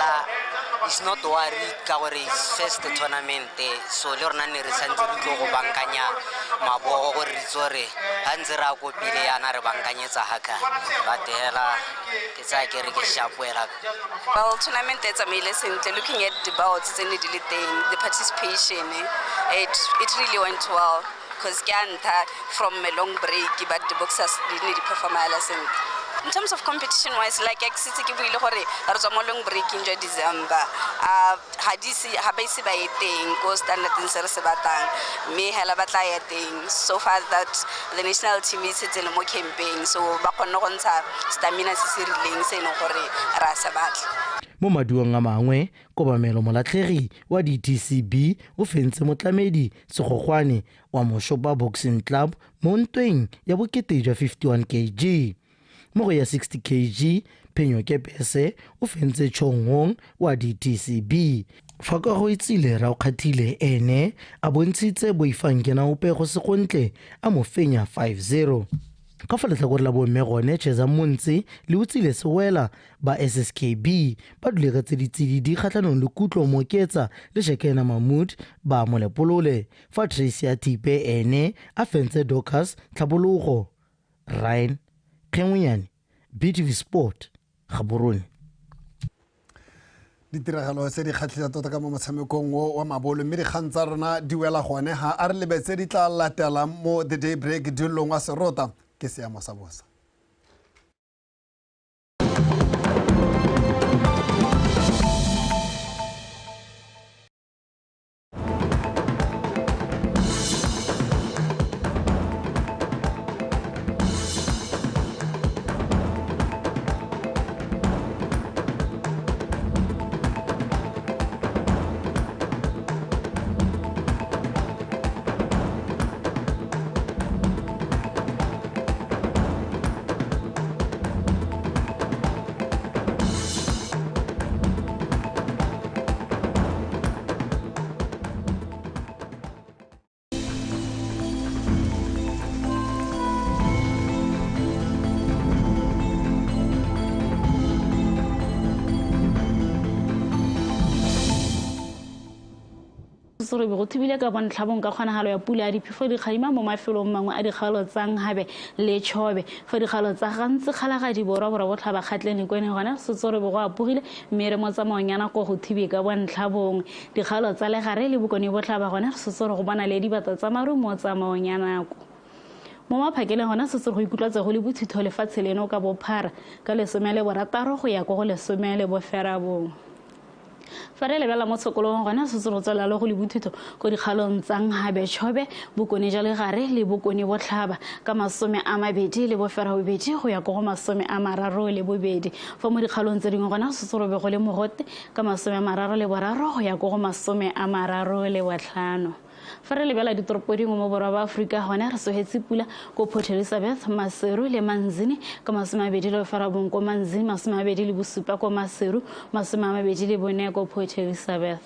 Bala is not worried ka gore first tournament so le rona ne re santse re tlo go bankanya mabogo gore re tsore ha ntse ra kopile yana re bankanyetsa haka but hela ke tsa ke re ke shapuela. Well, tournament it's amazing. Looking at the bouts and the participation, it really went well because from a long break, but the boxers didn't perform well. In terms of competition-wise, like I said, we have a long break in December. Habisi by eating, go standard in Sarasabatang, may have a thing. So far that the national team is in a more campaign, so back on stamina links in Rasabat. Mo maduong a mangwe Kobamelo Molatlhegi wa DTCB o fentse motlamedi Segogwane wa Moshopa Boxing Club mo ntweng ya bokete jwa 51 kg. Mo go ya 60 kg Phenyo Kepese o fentse Chongong wa DTCB. Fa ka go itsile ra o kgathile ene a bontshitse boifangena ope go se gontle a mo fenya 5-0. Ka fa letlhakore la bomme gone Cheza Montse le utsile sewela ba SSKB ba dulegetse ditsididi kgatlhanong le kutlo moketsa le Shekena Mahmood ba molepolole fa Tracy Atipe ene a fentse Dorcas Tlhabologo. Ryan Kengwenyane, BTV Sport, Gaborone. Ditiragalo tse di kgatlhisa tota ka mo motshamekong wa mabolo mme dikgang tsa rona di wela gone ha a re lebetse di tla latela mo the daybreak dilong wa serota ke Seamo sa Bosa. Re go thibile ka bontlhabong ka kgonagalo ya pula ya diphefo di kgadima mo mafelong mangwe a dikgalo tsa Ngabe le Chobe fa dikgalo tsa gantsi kgalagadi borwa botlhaba kgatleng kwene gona Setsore go apogile mme re mo tsamaong ya nako go thibi ka bontlhabong dikgalo tsa legare le bokone botlhaba gona Setsore go bona le dibata tsa maru mo tsamaong ya nako mo maphakeleng gona Setsore go ikutlwa go le bothitho lefatshe leno ka bophara ka 16 go ya go 10 fa re lebela mo tshokolong gona Setsore tswela le go le bothitho go dikgalong tsa Ngabe Chobe bokone ja legare le bokone botlhaba ka 20 le boferabedi go ya go 32 fa mo dikgalong tse dingwe gona Setsore go le mogote ka 33 go ya go 35 fa re lebela ditoropo dingwe mo borwa ba Afrika gona re sogetse pula go Port Elizabeth Maseru le Manzini ka 20 le Farabong ko Manzini 27 ko Maseru 24 ko Port Elizabeth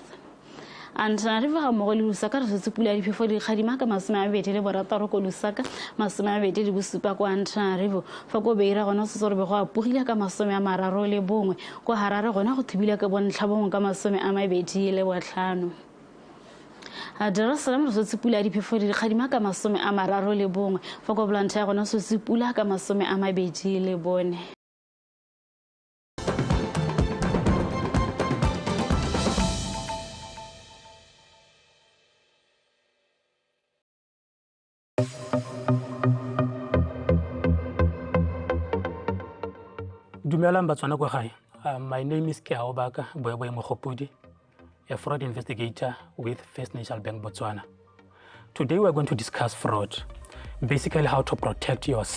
Antanariva ga mo le Lusaka re setse pula diphefo di kgadima ka 26 ko Lusaka 27 ko Antanarivo fa ko Beira gona Setsore go apogile ka 31 ko Harare gona go thibile ka bontlhabong ka 25 Dar-es-Salaam re setse pula diphefo di kgadima ka 31 fa ko Blantyre gona setse pula ka 24 Dumelang Batswana kwa gae. My name is Keao Baka Boyeboy Mogopudi, a fraud investigator with First National Bank Botswana. Today we're going to discuss fraud, basically how to protect yourself.